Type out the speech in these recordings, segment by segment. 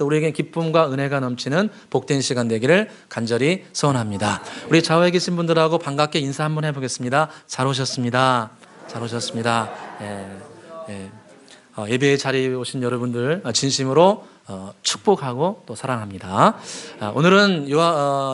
또 우리에게 기쁨과 은혜가 넘치는 복된 시간 되기를 간절히 소원합니다. 우리 좌우에 계신 분들하고 반갑게 인사 한번 해보겠습니다. 잘 오셨습니다. 잘 오셨습니다. 예배의 자리에 오신 여러분들 진심으로 축복하고 또 사랑합니다. 오늘은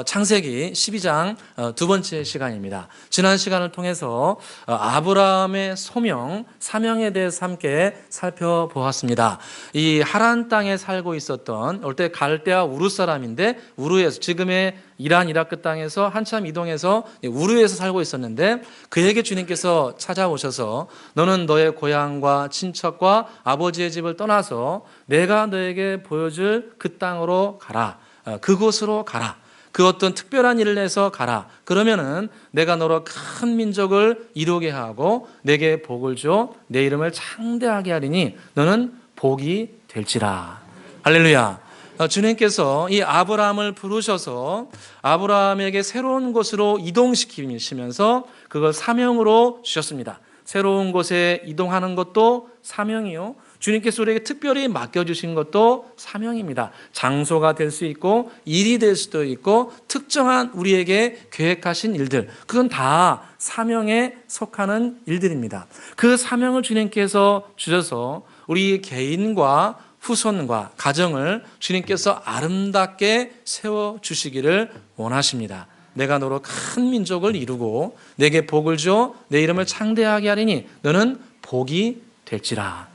창세기 12장 두 번째 시간입니다. 지난 시간을 통해서 아브라함의 소명, 사명에 대해서 함께 살펴보았습니다. 이 하란 땅에 살고 있었던 올때 갈대아 우르 사람인데, 우르에서 지금의 이란 이라크 땅에서 한참 이동해서 우르에서 살고 있었는데, 그에게 주님께서 찾아오셔서 너는 너의 고향과 친척과 아버지의 집을 떠나서 내가 너에게 보여줄 그 땅으로 가라. 그곳으로 가라. 그 어떤 특별한 일을 해서 가라. 그러면은 내가 너로 큰 민족을 이루게 하고 내게 복을 줘 내 이름을 창대하게 하리니 너는 복이 될지라. 할렐루야. 주님께서 이 아브라함을 부르셔서 아브라함에게 새로운 곳으로 이동시키시면서 그걸 사명으로 주셨습니다. 새로운 곳에 이동하는 것도 사명이요, 주님께서 우리에게 특별히 맡겨주신 것도 사명입니다. 장소가 될 수 있고 일이 될 수도 있고 특정한 우리에게 계획하신 일들, 그건 다 사명에 속하는 일들입니다. 그 사명을 주님께서 주셔서 우리 개인과 후손과 가정을 주님께서 아름답게 세워주시기를 원하십니다. 내가 너로 큰 민족을 이루고 내게 복을 줘 내 이름을 창대하게 하리니 너는 복이 될지라.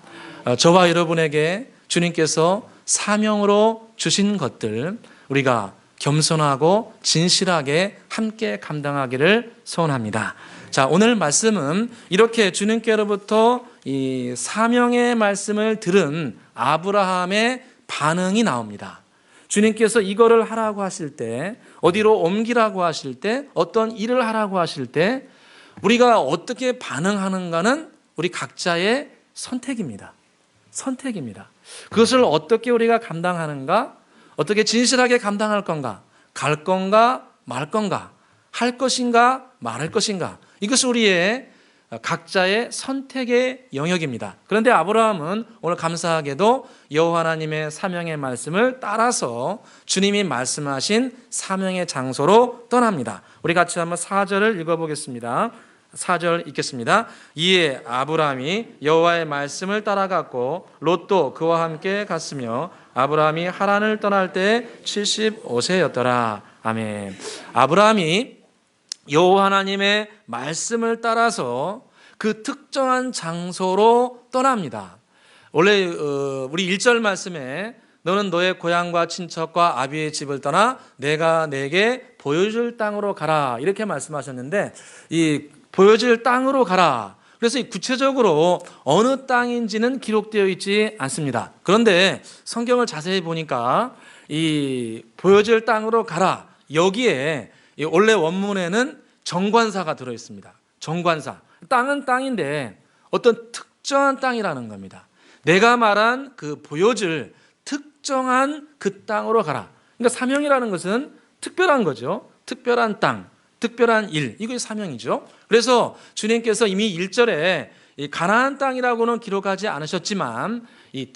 저와 여러분에게 주님께서 사명으로 주신 것들, 우리가 겸손하고 진실하게 함께 감당하기를 소원합니다. 자, 오늘 말씀은 이렇게 주님께로부터 이 사명의 말씀을 들은 아브라함의 반응이 나옵니다. 주님께서 이거를 하라고 하실 때, 어디로 옮기라고 하실 때, 어떤 일을 하라고 하실 때 우리가 어떻게 반응하는가는 우리 각자의 선택입니다. 선택입니다. 그것을 어떻게 우리가 감당하는가, 어떻게 진실하게 감당할 건가, 갈 건가 말 건가, 할 것인가 말할 것인가, 이것은 우리의 각자의 선택의 영역입니다. 그런데 아브라함은 오늘 감사하게도 여호와 하나님의 사명의 말씀을 따라서 주님이 말씀하신 사명의 장소로 떠납니다. 우리 같이 한번 4절을 읽어보겠습니다. 4절 읽겠습니다. 이에 아브라함이 여호와의 말씀을 따라갔고 롯도 그와 함께 갔으며 아브라함이 하란을 떠날 때 75세였더라. 아멘. 아브라함이 여호와 하나님의 말씀을 따라서 그 특정한 장소로 떠납니다. 원래 우리 1절 말씀에 너는 너의 고향과 친척과 아비의 집을 떠나 내가 내게 보여줄 땅으로 가라, 이렇게 말씀하셨는데, 이 보여줄 땅으로 가라, 그래서 구체적으로 어느 땅인지는 기록되어 있지 않습니다. 그런데 성경을 자세히 보니까 이 보여줄 땅으로 가라, 여기에 원래 원문에는 정관사가 들어있습니다. 정관사. 땅은 땅인데 어떤 특정한 땅이라는 겁니다. 내가 말한 그 보여줄 특정한 그 땅으로 가라. 그러니까 사명이라는 것은 특별한 거죠. 특별한 땅, 특별한 일, 이게 사명이죠. 그래서 주님께서 이미 1절에 이 가나안 땅이라고는 기록하지 않으셨지만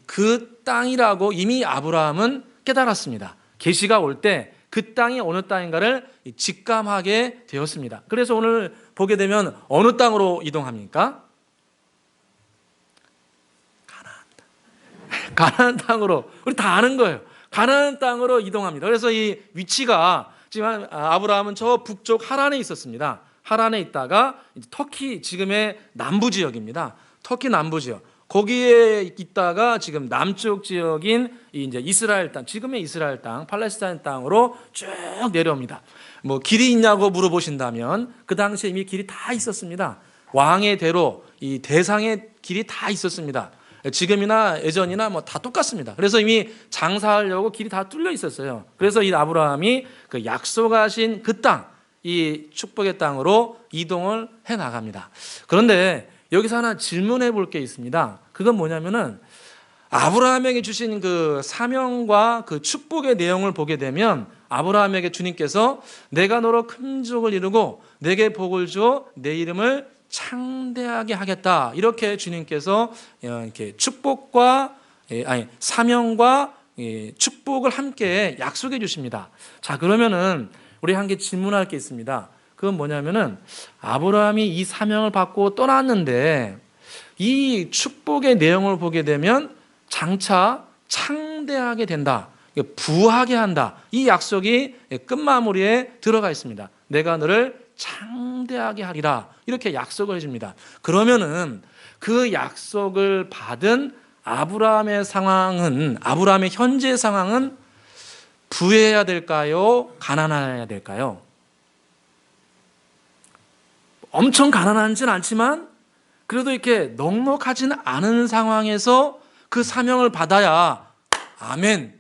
그 땅이라고 이미 아브라함은 깨달았습니다. 계시가 올 때 그 땅이 어느 땅인가를 직감하게 되었습니다. 그래서 오늘 보게 되면 어느 땅으로 이동합니까? 가나안 땅. 가나안 땅으로, 우리 다 아는 거예요. 가나안 땅으로 이동합니다. 그래서 이 위치가 지금 아브라함은 저 북쪽 하란에 있었습니다. 하란에 있다가 터키 지금의 남부 지역입니다. 터키 남부 지역. 거기에 있다가 지금 남쪽 지역인 이제 이스라엘 땅, 지금의 이스라엘 땅, 팔레스타인 땅으로 쭉 내려옵니다. 뭐 길이 있냐고 물어보신다면 그 당시에 이미 길이 다 있었습니다. 왕의 대로 이 대상의 길이 다 있었습니다. 지금이나 예전이나 뭐 다 똑같습니다. 그래서 이미 장사하려고 길이 다 뚫려 있었어요. 그래서 이 아브라함이 그 약속하신 그 땅, 이 축복의 땅으로 이동을 해 나갑니다. 그런데 여기서 하나 질문해 볼 게 있습니다. 그건 뭐냐면은 아브라함에게 주신 그 사명과 그 축복의 내용을 보게 되면 아브라함에게 주님께서 내가 너로 큰 민족을 이루고 내게 복을 줘 내 이름을 창대하게 하겠다, 이렇게 주님께서 이렇게 축복과 사명과 축복을 함께 약속해 주십니다. 자, 그러면은 우리 한 개 질문할 게 있습니다. 그건 뭐냐면은 아브라함이 이 사명을 받고 떠났는데 이 축복의 내용을 보게 되면 장차 창대하게 된다, 부하게 한다, 이 약속이 끝마무리에 들어가 있습니다. 내가 너를 창대하게 하리라, 이렇게 약속을 해줍니다. 그러면은 그 약속을 받은 아브라함의 상황은, 아브라함의 현재 상황은 부해야 될까요? 가난해야 될까요? 엄청 가난하지는 않지만 그래도 이렇게 넉넉하지는 않은 상황에서 그 사명을 받아야 아멘,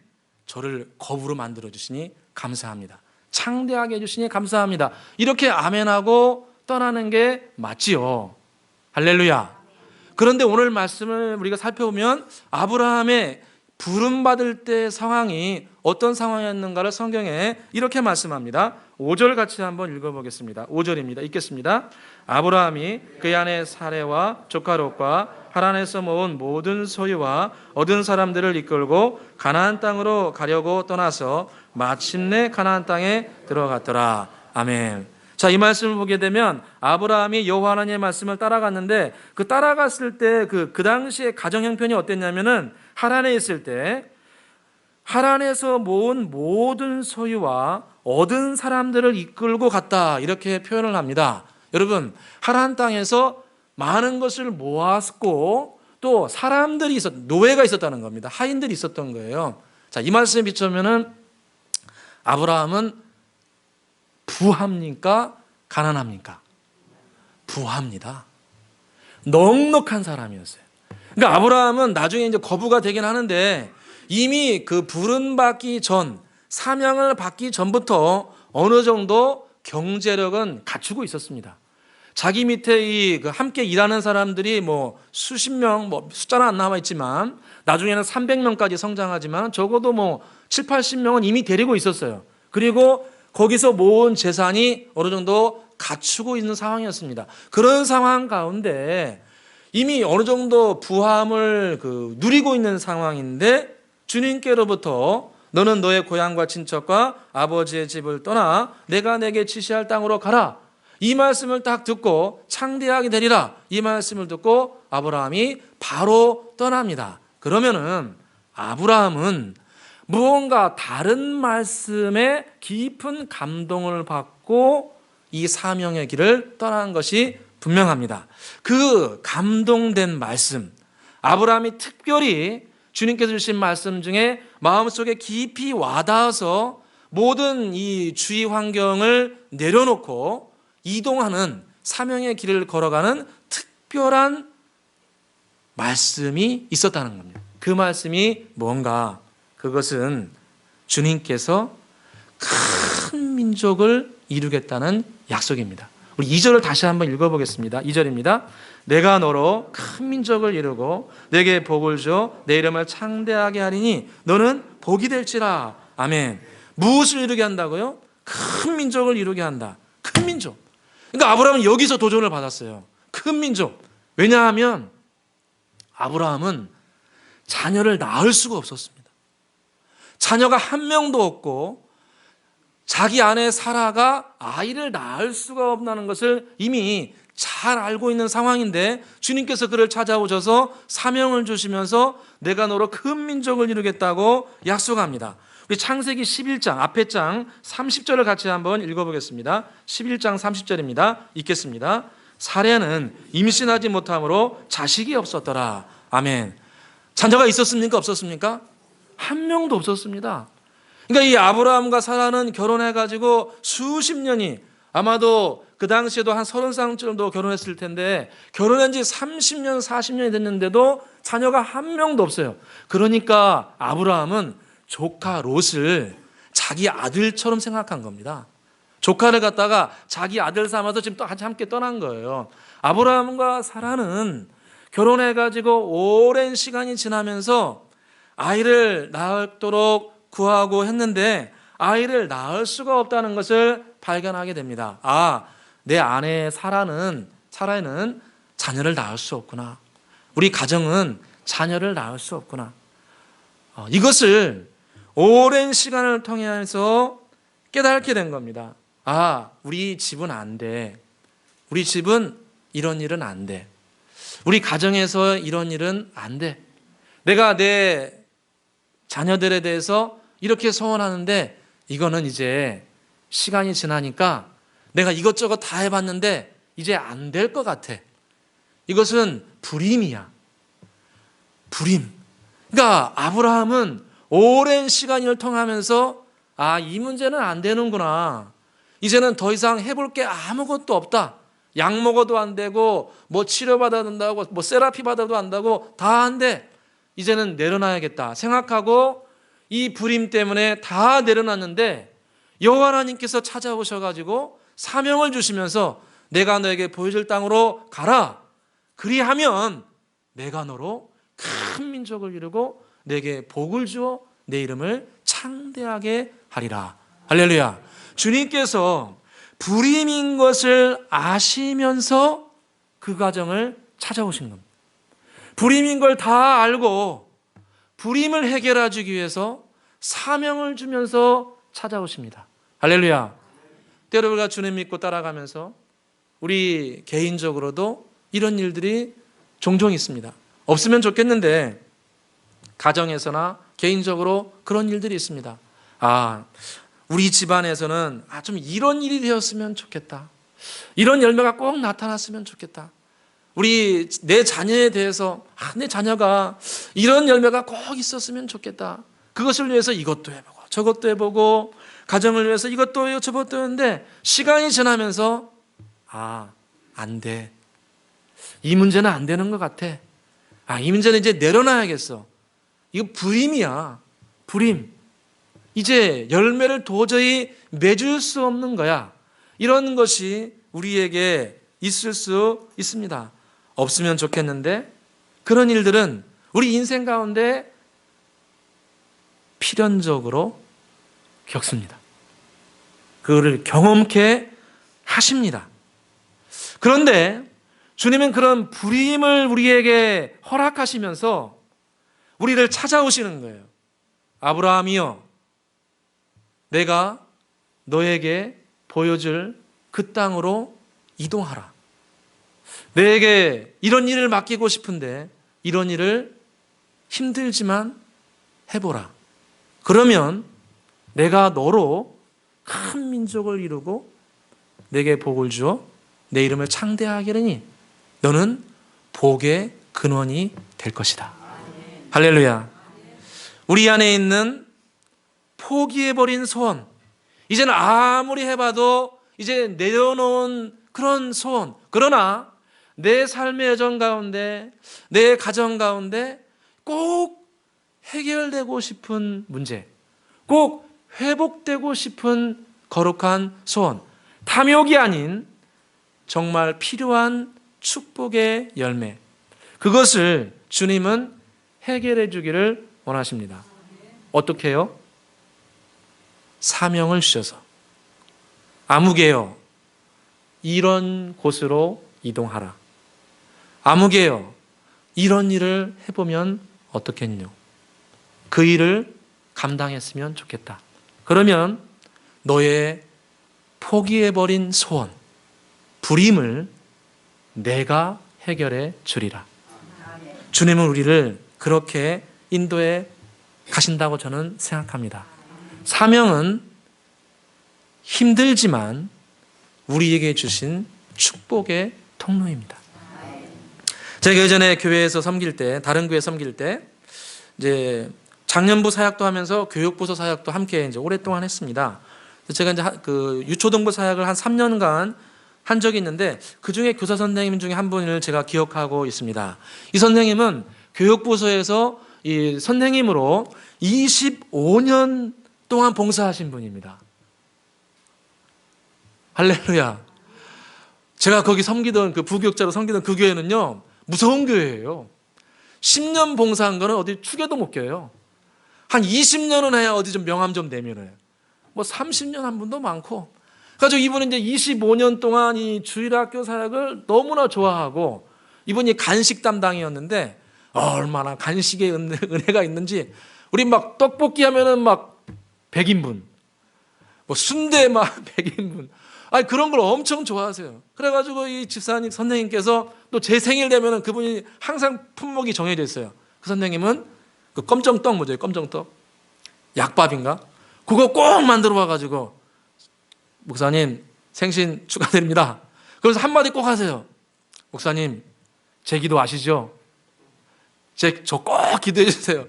저를 거부로 만들어 주시니 감사합니다, 창대하게 해주시니 감사합니다, 이렇게 아멘하고 떠나는 게 맞지요. 할렐루야. 그런데 오늘 말씀을 우리가 살펴보면 아브라함의 부름받을 때 상황이 어떤 상황이었는가를 성경에 이렇게 말씀합니다. 5절 같이 한번 읽어보겠습니다. 5절입니다. 읽겠습니다. 아브라함이 그의 아내 사레와 조카 롯과 하란에서 모은 모든 소유와 얻은 사람들을 이끌고 가나안 땅으로 가려고 떠나서 마침내 가나안 땅에 들어갔더라. 아멘. 자, 이 말씀을 보게 되면 아브라함이 여호와 하나님의 말씀을 따라갔는데 그 따라갔을 때 그 당시의 가정 형편이 어땠냐면은 하란에 있을 때 하란에서 모은 모든 소유와 얻은 사람들을 이끌고 갔다, 이렇게 표현을 합니다. 여러분, 하란 땅에서 많은 것을 모았고 또 사람들이 노예가 있었다는 겁니다. 하인들이 있었던 거예요. 자, 이 말씀에 비추면은 아브라함은 부합니까? 가난합니까? 부합니다. 넉넉한 사람이었어요. 그러니까 아브라함은 나중에 이제 거부가 되긴 하는데 이미 그 부름받기 전, 사명을 받기 전부터 어느 정도 경제력은 갖추고 있었습니다. 자기 밑에 함께 일하는 사람들이 뭐 수십 명, 숫자는 안 나와 있지만 나중에는 300명까지 성장하지만 적어도 뭐 7, 80명은 이미 데리고 있었어요. 그리고 거기서 모은 재산이 어느 정도 갖추고 있는 상황이었습니다. 그런 상황 가운데 이미 어느 정도 부함을 누리고 있는 상황인데 주님께로부터 너는 너의 고향과 친척과 아버지의 집을 떠나 내가 내게 지시할 땅으로 가라, 이 말씀을 딱 듣고 창대하게 되리라, 이 말씀을 듣고 아브라함이 바로 떠납니다. 그러면은 아브라함은 무언가 다른 말씀에 깊은 감동을 받고 이 사명의 길을 떠난 것이 분명합니다. 그 감동된 말씀, 아브라함이 특별히 주님께서 주신 말씀 중에 마음속에 깊이 와닿아서 모든 이 주위 환경을 내려놓고 이동하는 사명의 길을 걸어가는 특별한 말씀이 있었다는 겁니다. 그 말씀이 뭔가? 그것은 주님께서 큰 민족을 이루겠다는 약속입니다. 우리 2절을 다시 한번 읽어보겠습니다. 2절입니다. 내가 너로 큰 민족을 이루고 내게 복을 줘 내 이름을 창대하게 하리니 너는 복이 될지라. 아멘. 무엇을 이루게 한다고요? 큰 민족을 이루게 한다. 큰 민족. 그러니까 아브라함은 여기서 도전을 받았어요. 큰 민족. 왜냐하면 아브라함은 자녀를 낳을 수가 없었습니다. 자녀가 한 명도 없고 자기 아내 사라가 아이를 낳을 수가 없다는 것을 이미 잘 알고 있는 상황인데 주님께서 그를 찾아오셔서 사명을 주시면서 내가 너로 큰 민족을 이루겠다고 약속합니다. 우리 창세기 11장 앞에 장 30절을 같이 한번 읽어보겠습니다. 11장 30절입니다. 읽겠습니다. 사레는 임신하지 못함으로 자식이 없었더라. 아멘. 자녀가 있었습니까? 없었습니까? 한 명도 없었습니다. 그러니까 이 아브라함과 사라는 결혼해가지고 수십 년이, 아마도 그 당시에도 한 30살 정도 결혼했을 텐데 결혼한 지 30년, 40년이 됐는데도 자녀가 한 명도 없어요. 그러니까 아브라함은 조카 롯을 자기 아들처럼 생각한 겁니다. 조카를 갖다가 자기 아들 삼아서 지금 또 함께 떠난 거예요. 아브라함과 사라는 결혼해가지고 오랜 시간이 지나면서 아이를 낳도록 구하고 했는데 아이를 낳을 수가 없다는 것을 발견하게 됩니다. 내 아내 사라는 자녀를 낳을 수 없구나. 우리 가정은 자녀를 낳을 수 없구나. 이것을 오랜 시간을 통해서 깨닫게 된 겁니다. 우리 집은 안 돼. 우리 집은 이런 일은 안 돼. 우리 가정에서 이런 일은 안 돼. 내가 내 자녀들에 대해서 이렇게 소원하는데 이거는 이제 시간이 지나니까 내가 이것저것 다 해봤는데 이제 안 될 것 같아. 이것은 불임이야. 불임. 그러니까 아브라함은 오랜 시간을 통하면서 이 문제는 안 되는구나. 이제는 더 이상 해볼 게 아무것도 없다. 약 먹어도 안 되고 뭐 치료받아야 된다고 뭐 세라피 받아도 안 되고 다 안 돼. 이제는 내려놔야겠다 생각하고 이 불임 때문에 다 내려놨는데 여호와 하나님께서 찾아오셔가지고 사명을 주시면서 내가 너에게 보여줄 땅으로 가라. 그리하면 내가 너로 큰 민족을 이루고 내게 복을 주어 내 이름을 창대하게 하리라. 할렐루야. 주님께서 불임인 것을 아시면서 그 가정을 찾아오신 겁니다. 불임인 걸 다 알고 불임을 해결해 주기 위해서 사명을 주면서 찾아오십니다. 할렐루야. 때로 우리가 주님 믿고 따라가면서 우리 개인적으로도 이런 일들이 종종 있습니다. 없으면 좋겠는데 가정에서나 개인적으로 그런 일들이 있습니다. 우리 집안에서는 좀 이런 일이 되었으면 좋겠다. 이런 열매가 꼭 나타났으면 좋겠다. 내 자녀에 대해서 내 자녀가 이런 열매가 꼭 있었으면 좋겠다. 그것을 위해서 이것도 해보고 저것도 해보고 가정을 위해서 이것도 해요 저것도 했는데 시간이 지나면서 안 돼. 이 문제는 안 되는 것 같아. 이 문제는 이제 내려놔야겠어. 이거 불임이야. 불임. 이제 열매를 도저히 맺을 수 없는 거야. 이런 것이 우리에게 있을 수 있습니다. 없으면 좋겠는데 그런 일들은 우리 인생 가운데 필연적으로 겪습니다. 그거를 경험케 하십니다. 그런데 주님은 그런 불임을 우리에게 허락하시면서 우리를 찾아오시는 거예요. 아브라함이여, 내가 너에게 보여줄 그 땅으로 이동하라. 너에게 이런 일을 맡기고 싶은데 이런 일을 힘들지만 해보라. 그러면 내가 너로 큰 민족을 이루고 내게 복을 주어 내 이름을 창대하게 하리니 너는 복의 근원이 될 것이다. 할렐루야. 우리 안에 있는 포기해버린 소원, 이제는 아무리 해봐도 이제 내려놓은 그런 소원, 그러나 내 삶의 여정 가운데, 내 가정 가운데 꼭 해결되고 싶은 문제, 꼭 회복되고 싶은 거룩한 소원, 탐욕이 아닌 정말 필요한 축복의 열매, 그것을 주님은 해결해 주기를 원하십니다. 어떻게 해요? 사명을 주셔서 아무개여 이런 곳으로 이동하라. 아무개여 이런 일을 해보면 어떻겠뇨? 그 일을 감당했으면 좋겠다. 그러면 너의 포기해버린 소원, 불임을 내가 해결해 주리라. 주님은 우리를 그렇게 인도해 가신다고 저는 생각합니다. 사명은 힘들지만 우리에게 주신 축복의 통로입니다. 제가 예전에 교회에서 섬길 때, 다른 교회 섬길 때, 이제 장년부 사역도 하면서 교육부서 사역도 함께 이제 오랫동안 했습니다. 제가 이제 그 유초등부 사역을 한 3년간 한 적이 있는데 그 중에 교사 선생님 중에 한 분을 제가 기억하고 있습니다. 이 선생님은 교육부서에서 이 선생님으로 25년 동안 봉사하신 분입니다. 할렐루야. 제가 거기 섬기던 그 부교육자로 섬기던 그 교회는요, 무서운 교회예요. 10년 봉사한 거는 어디 축에도 못 껴요. 한 20년은 해야 어디 좀 명함 좀 내밀어요. 뭐 30년 한 분도 많고. 그래서 이분은 이제 25년 동안 이 주일학교 사역을 너무나 좋아하고, 이분이 간식 담당이었는데 얼마나 간식의 은혜가 있는지 우리 막 떡볶이 하면은 막 100인분, 뭐 순대 막 100인분. 아니, 그런 걸 엄청 좋아하세요. 그래가지고 이 집사님 선생님께서 또 제 생일 되면은 그분이 항상 품목이 정해져 있어요. 그 선생님은 그 껌정떡 뭐죠? 껌정떡? 약밥인가? 그거 꼭 만들어 와가지고 목사님 생신 축하드립니다. 그래서 한마디 꼭 하세요. 목사님 제 기도 아시죠? 저 꼭 기도해 주세요.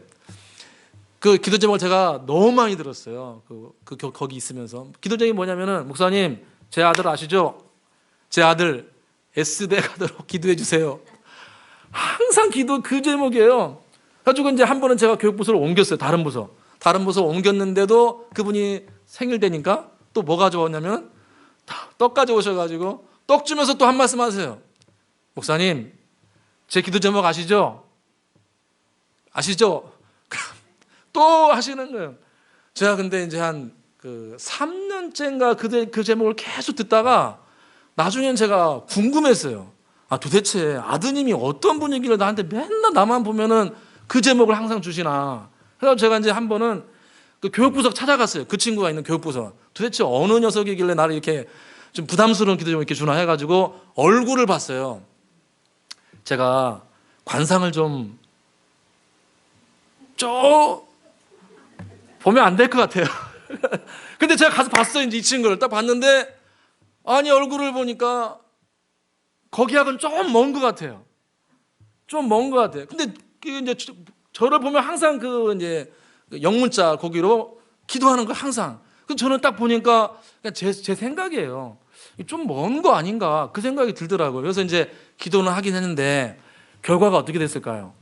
그 기도 제목을 제가 너무 많이 들었어요. 거기 있으면서. 기도 제목이 뭐냐면은 목사님 제 아들 아시죠? 제 아들 S대 가도록 기도해 주세요. 항상 기도 그 제목이에요. 가지고 이제 한 번은 제가 교육부서로 옮겼어요. 다른 부서 옮겼는데도 그분이 생일 되니까 또 뭐 가져왔냐면 떡 가져오셔가지고 떡 주면서 또 한 말씀 하세요. 목사님 제 기도 제목 아시죠? 아시죠? 또 하시는 거예요. 제가 근데 이제 한 3년째인가 그 제목을 계속 듣다가 나중엔 제가 궁금했어요. 아, 도대체 아드님이 어떤 분이길래 나한테 맨날 나만 보면은 그 제목을 항상 주시나. 그래서 제가 이제 한 번은 그 교육부서 찾아갔어요. 그 친구가 있는 교육부서. 도대체 어느 녀석이길래 나를 이렇게 좀 부담스러운 기도 제목 이렇게 주나 해가지고 얼굴을 봤어요. 제가 관상을 좀 보면 안 될 것 같아요. 근데 제가 가서 봤어요. 이제 이 친구를 딱 봤는데, 아니, 얼굴을 보니까 거기하고는 좀 먼 것 같아요. 좀 먼 것 같아요. 근데 이제 저를 보면 항상 이제 영문자 거기로 기도하는 거 항상. 그 저는 딱 보니까 그냥 제 생각이에요. 좀 먼 거 아닌가 그 생각이 들더라고요. 그래서 이제 기도는 하긴 했는데 결과가 어떻게 됐을까요?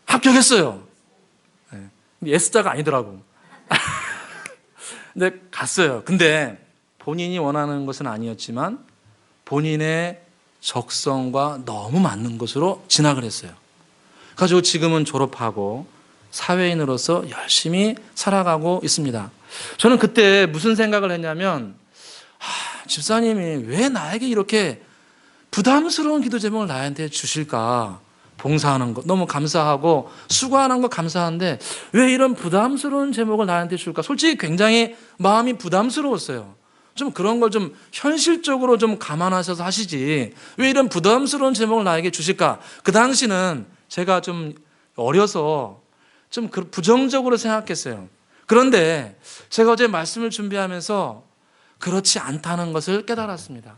합격했어요. 네. S자가 아니더라고. 근데 갔어요. 근데 본인이 원하는 것은 아니었지만 본인의 적성과 너무 맞는 것으로 진학을 했어요. 가지고 지금은 졸업하고 사회인으로서 열심히 살아가고 있습니다. 저는 그때 무슨 생각을 했냐면, 집사님이 왜 나에게 이렇게 부담스러운 기도 제목을 나한테 주실까? 봉사하는 것 너무 감사하고 수고하는 것 감사한데 왜 이런 부담스러운 제목을 나한테 줄까? 솔직히 굉장히 마음이 부담스러웠어요. 좀 그런 걸 좀 현실적으로 좀 감안하셔서 하시지 왜 이런 부담스러운 제목을 나에게 주실까? 그 당시는 제가 좀 어려서 좀 부정적으로 생각했어요. 그런데 제가 어제 말씀을 준비하면서 그렇지 않다는 것을 깨달았습니다.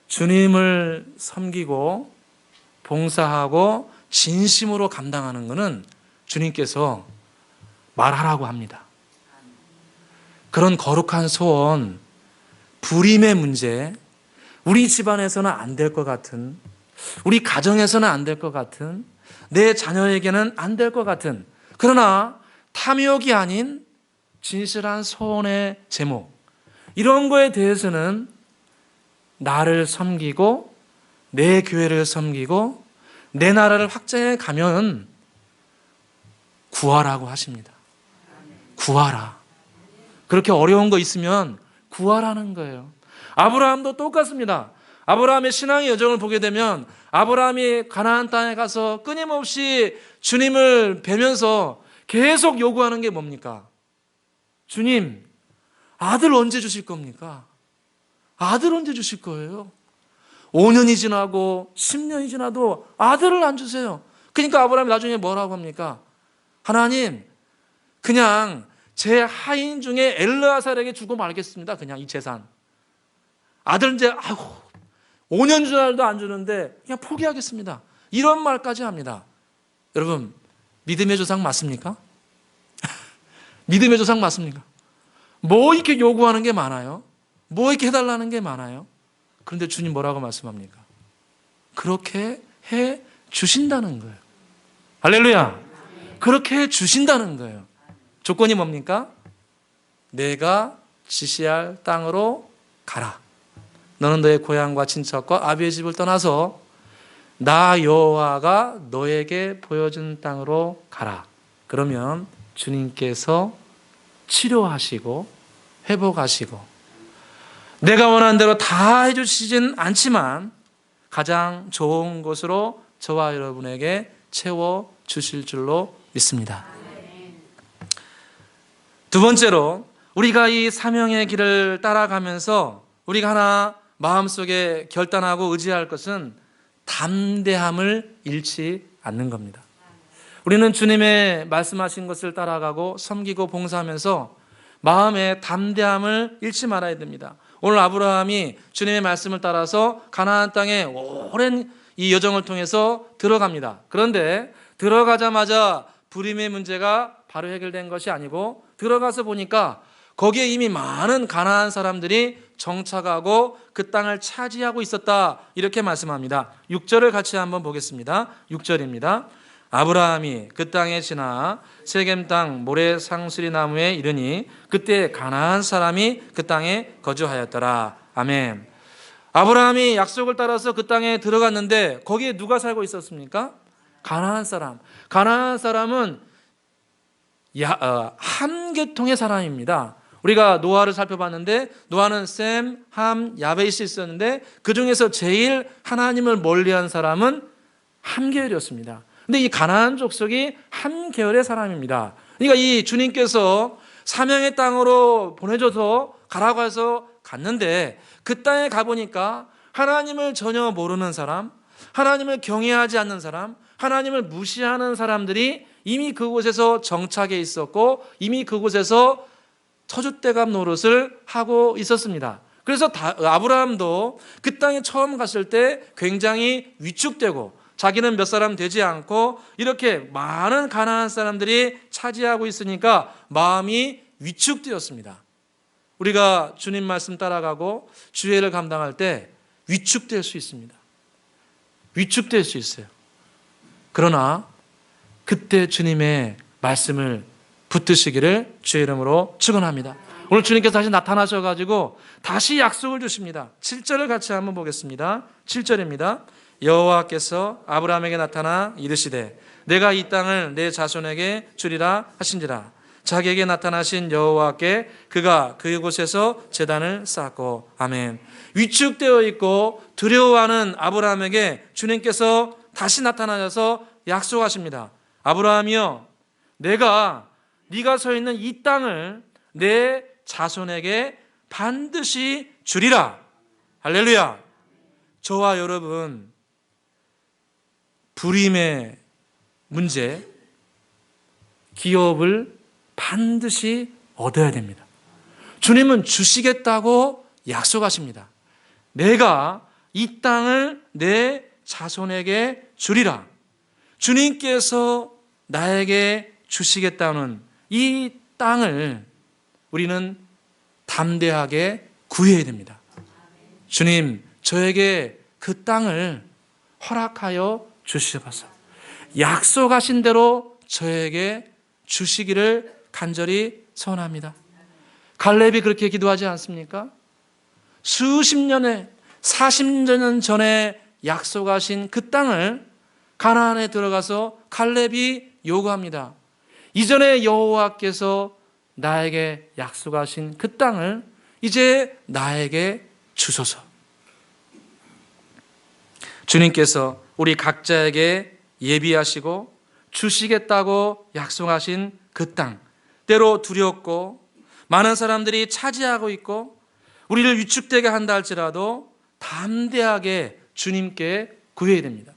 주님을 섬기고 봉사하고 진심으로 감당하는 것은 주님께서 말하라고 합니다. 그런 거룩한 소원, 불임의 문제, 우리 집안에서는 안 될 것 같은, 우리 가정에서는 안 될 것 같은, 내 자녀에게는 안 될 것 같은, 그러나 탐욕이 아닌 진실한 소원의 제목, 이런 거에 대해서는 나를 섬기고 내 교회를 섬기고 내 나라를 확장해 가면 구하라고 하십니다. 구하라. 그렇게 어려운 거 있으면 구하라는 거예요. 아브라함도 똑같습니다. 아브라함의 신앙의 여정을 보게 되면 아브라함이 가나안 땅에 가서 끊임없이 주님을 뵈면서 계속 요구하는 게 뭡니까? 주님, 아들 언제 주실 겁니까? 아들 언제 주실 거예요? 5년이 지나고 10년이 지나도 아들을 안 주세요. 그러니까 아브라함이 나중에 뭐라고 합니까? 하나님, 그냥 제 하인 중에 엘르아살에게 주고 말겠습니다. 그냥 이 재산. 아들 이제 5년 지나도 안 주는데 그냥 포기하겠습니다. 이런 말까지 합니다. 여러분, 믿음의 조상 맞습니까? 믿음의 조상 맞습니까? 뭐 이렇게 요구하는 게 많아요? 뭐 이렇게 해달라는 게 많아요? 그런데 주님 뭐라고 말씀합니까? 그렇게 해 주신다는 거예요. 할렐루야. 그렇게 해 주신다는 거예요. 조건이 뭡니까? 내가 지시할 땅으로 가라. 너는 너의 고향과 친척과 아비의 집을 떠나서 나 여호와가 너에게 보여준 땅으로 가라. 그러면 주님께서 치료하시고 회복하시고 내가 원하는 대로 다 해주시진 않지만 가장 좋은 것으로 저와 여러분에게 채워 주실 줄로 믿습니다. 두 번째로 우리가 이 사명의 길을 따라가면서 우리가 하나 마음속에 결단하고 의지할 것은 담대함을 잃지 않는 겁니다. 우리는 주님의 말씀하신 것을 따라가고 섬기고 봉사하면서 마음의 담대함을 잃지 말아야 됩니다. 오늘 아브라함이 주님의 말씀을 따라서 가나안 땅에 오랜 이 여정을 통해서 들어갑니다. 그런데 들어가자마자 불임의 문제가 바로 해결된 것이 아니고 들어가서 보니까 거기에 이미 많은 가나안 사람들이 정착하고 그 땅을 차지하고 있었다, 이렇게 말씀합니다. 6절을 같이 한번 보겠습니다. 6절입니다. 아브라함이 그 땅에 지나 세겜 땅 모래 상수리 나무에 이르니 그때 가나안 사람이 그 땅에 거주하였더라. 아멘. 아브라함이 약속을 따라서 그 땅에 들어갔는데 거기에 누가 살고 있었습니까? 가나안 사람. 가나안 사람은 한 계통의 사람입니다. 우리가 노아를 살펴봤는데 노아는 셈, 함, 야베이스 있었는데 그 중에서 제일 하나님을 멀리한 사람은 함 계열이었습니다. 근데 이 가나안 족속이 함 계열의 사람입니다. 그러니까 이 주님께서 사명의 땅으로 보내줘서 가라고 해서 갔는데 그 땅에 가보니까 하나님을 전혀 모르는 사람, 하나님을 경외하지 않는 사람, 하나님을 무시하는 사람들이 이미 그곳에서 정착해 있었고 이미 그곳에서 터줏대감 노릇을 하고 있었습니다. 그래서 아브라함도 그 땅에 처음 갔을 때 굉장히 위축되고 자기는 몇 사람 되지 않고 이렇게 많은 가나안 사람들이 차지하고 있으니까 마음이 위축되었습니다. 우리가 주님 말씀 따라가고 주의를 감당할 때 위축될 수 있습니다. 위축될 수 있어요. 그러나 그때 주님의 말씀을 붙드시기를 주의 이름으로 축원합니다. 오늘 주님께서 다시 나타나셔가지고 다시 약속을 주십니다. 7절을 같이 한번 보겠습니다. 7절입니다. 여호와께서 아브라함에게 나타나 이르시되 내가 이 땅을 내 자손에게 주리라 하신지라. 자기에게 나타나신 여호와께 그가 그곳에서 제단을 쌓고. 아멘. 위축되어 있고 두려워하는 아브라함에게 주님께서 다시 나타나셔서 약속하십니다. 아브라함이여, 네가 서 있는 이 땅을 내 자손에게 반드시 주리라. 할렐루야. 저와 여러분, 불임의 문제, 기업을 반드시 얻어야 됩니다. 주님은 주시겠다고 약속하십니다. 내가 이 땅을 내 자손에게 주리라. 주님께서 나에게 주시겠다는 이 땅을 우리는 담대하게 구해야 됩니다. 주님, 저에게 그 땅을 허락하여 주시옵소서. 약속하신 대로 저에게 주시기를 간절히 소원합니다. 갈렙이 그렇게 기도하지 않습니까? 수십 년에 40년 전에 약속하신 그 땅을 가나안에 들어가서 갈렙이 요구합니다. 이전에 여호와께서 나에게 약속하신 그 땅을 이제 나에게 주소서. 주님께서 우리 각자에게 예비하시고 주시겠다고 약속하신 그 땅, 때로 두렵고 많은 사람들이 차지하고 있고 우리를 위축되게 한다 할지라도 담대하게 주님께 구해야 됩니다.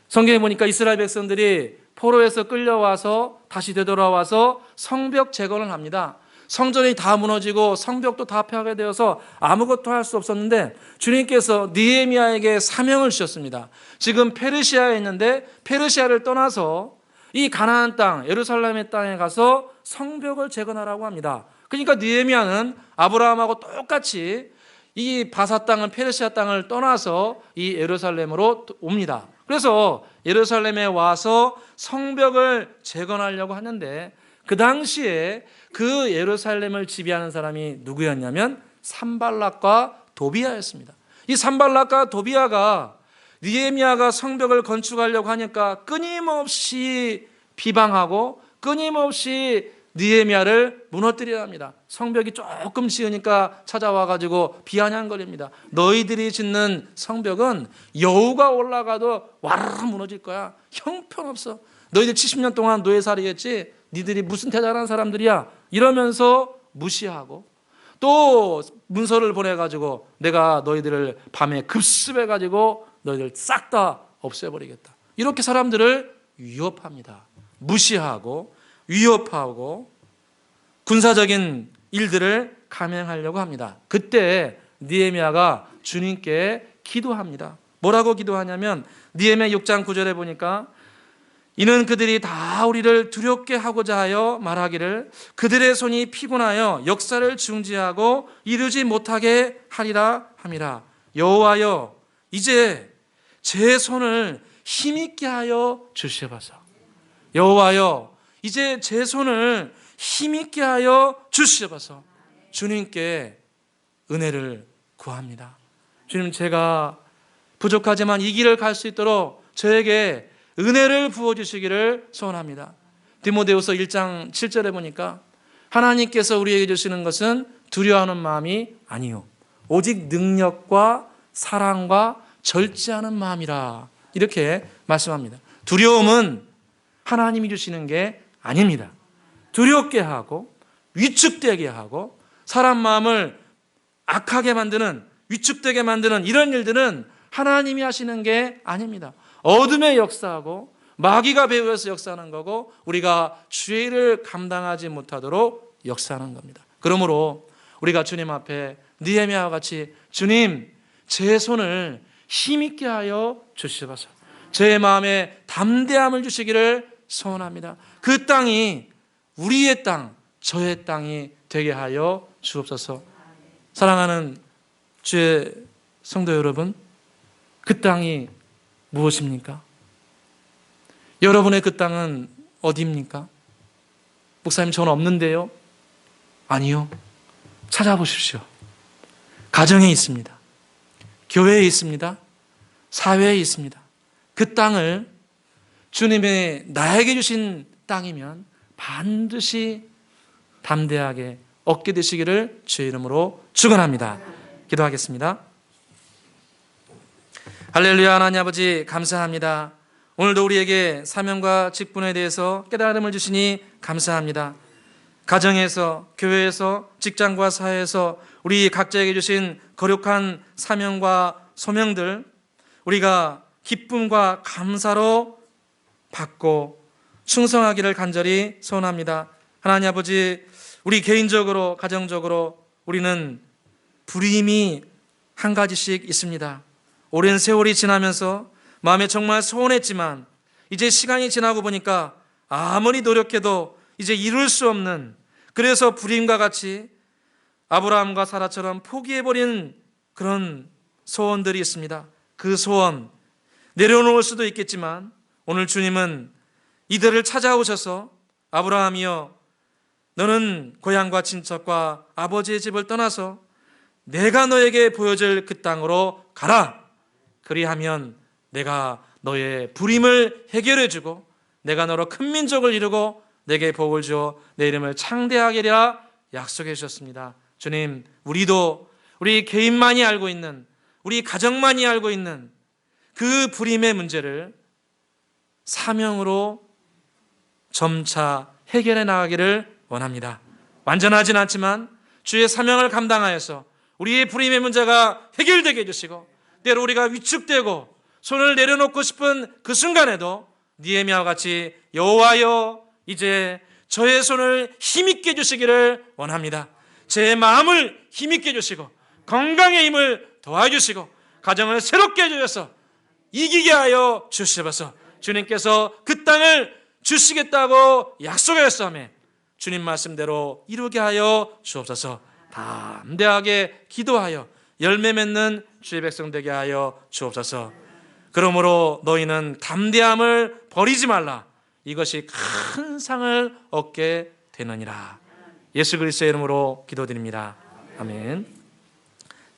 성경에 보니까 이스라엘 백성들이 포로에서 끌려와서 다시 되돌아와서 성벽 재건을 합니다. 성전이 다 무너지고 성벽도 다 파괴되어서 아무것도 할 수 없었는데 주님께서 느헤미야에게 사명을 주셨습니다. 지금 페르시아에 있는데 페르시아를 떠나서 이 가나안 땅, 예루살렘의 땅에 가서 성벽을 재건하라고 합니다. 그러니까 느헤미야는 아브라함하고 똑같이 이 바사 땅은 페르시아 땅을 떠나서 이 예루살렘으로 옵니다. 그래서 예루살렘에 와서 성벽을 재건하려고 하는데 그 당시에 그 예루살렘을 지배하는 사람이 누구였냐면 산발락과 도비아였습니다. 이 산발락과 도비아가 느헤미야가 성벽을 건축하려고 하니까 끊임없이 비방하고 끊임없이 느헤미야를 무너뜨려야 합니다. 성벽이 조금 지으니까 찾아와가지고 비아냥거립니다. 너희들이 짓는 성벽은 여우가 올라가도 와르르 무너질 거야. 형편없어. 너희들 70년 동안 노예살이했지? 니들이 무슨 대단한 사람들이야? 이러면서 무시하고, 또 문서를 보내가지고 내가 너희들을 밤에 급습해가지고 너희들 싹 다 없애버리겠다. 이렇게 사람들을 위협합니다. 무시하고 위협하고 군사적인 일들을 감행하려고 합니다. 그때 느헤미야가 주님께 기도합니다. 뭐라고 기도하냐면 느헤미야 6장 9절에 보니까 이는 그들이 다 우리를 두렵게 하고자 하여 말하기를 그들의 손이 피곤하여 역사를 중지하고 이루지 못하게 하리라 함이라. 여호와여, 이제 제 손을 힘있게 하여 주시옵소서. 여호와여, 이제 제 손을 힘있게 하여 주시옵소서. 주님께 은혜를 구합니다. 주님, 제가 부족하지만 이 길을 갈 수 있도록 저에게 은혜를 부어주시기를 소원합니다. 디모데후서 1장 7절에 보니까 하나님께서 우리에게 주시는 것은 두려워하는 마음이 아니요 오직 능력과 사랑과 절제하는 마음이라, 이렇게 말씀합니다. 두려움은 하나님이 주시는 게 아닙니다. 두렵게 하고 위축되게 하고 사람 마음을 악하게 만드는, 위축되게 만드는 이런 일들은 하나님이 하시는 게 아닙니다. 어둠의 역사하고 마귀가 배후에서 역사하는 거고 우리가 주의 일을 감당하지 못하도록 역사하는 겁니다. 그러므로 우리가 주님 앞에 느헤미야와 같이 주님, 제 손을 힘있게 하여 주시옵소서. 제 마음에 담대함을 주시기를 소원합니다. 그 땅이 우리의 땅, 저의 땅이 되게 하여 주옵소서. 사랑하는 주의 성도 여러분, 그 땅이 무엇입니까? 여러분의 그 땅은 어디입니까? 목사님, 저는 없는데요. 아니요, 찾아보십시오. 가정에 있습니다. 교회에 있습니다. 사회에 있습니다. 그 땅을 주님의 나에게 주신 땅이면 반드시 담대하게 얻게 되시기를 주의 이름으로 축원합니다. 기도하겠습니다. 할렐루야. 하나님 아버지, 감사합니다. 오늘도 우리에게 사명과 직분에 대해서 깨달음을 주시니 감사합니다. 가정에서, 교회에서, 직장과 사회에서 우리 각자에게 주신 거룩한 사명과 소명들, 우리가 기쁨과 감사로 받고 충성하기를 간절히 소원합니다. 하나님 아버지, 우리 개인적으로, 가정적으로 우리는 불임이 한 가지씩 있습니다. 오랜 세월이 지나면서 마음에 정말 소원했지만 이제 시간이 지나고 보니까 아무리 노력해도 이제 이룰 수 없는, 그래서 불임과 같이 아브라함과 사라처럼 포기해버린 그런 소원들이 있습니다. 그 소원 내려놓을 수도 있겠지만 오늘 주님은 이들을 찾아오셔서 아브라함이여, 너는 고향과 친척과 아버지의 집을 떠나서 내가 너에게 보여줄 그 땅으로 가라. 그리하면 내가 너의 불임을 해결해 주고 내가 너로 큰 민족을 이루고 내게 복을 주어 내 이름을 창대하게 하리라 약속해 주셨습니다. 주님, 우리도 우리 개인만이 알고 있는, 우리 가정만이 알고 있는 그 불임의 문제를 사명으로 점차 해결해 나가기를 원합니다. 완전하진 않지만 주의 사명을 감당하여서 우리의 불임의 문제가 해결되게 해주시고 때로 우리가 위축되고 손을 내려놓고 싶은 그 순간에도 느헤미야와 같이 여호와여, 이제 저의 손을 힘있게 해주시기를 원합니다. 제 마음을 힘있게 해주시고 건강의 힘을 도와주시고 가정을 새롭게 해주셔서 이기게 하여 주시옵소서. 주님께서 그 땅을 주시겠다고 약속하셨사오며 주님 말씀대로 이루게 하여 주옵소서. 담대하게 기도하여 열매 맺는 주의 백성 되게 하여 주옵소서. 그러므로 너희는 담대함을 버리지 말라. 이것이 큰 상을 얻게 되느니라. 예수 그리스도의 이름으로 기도드립니다. 아멘.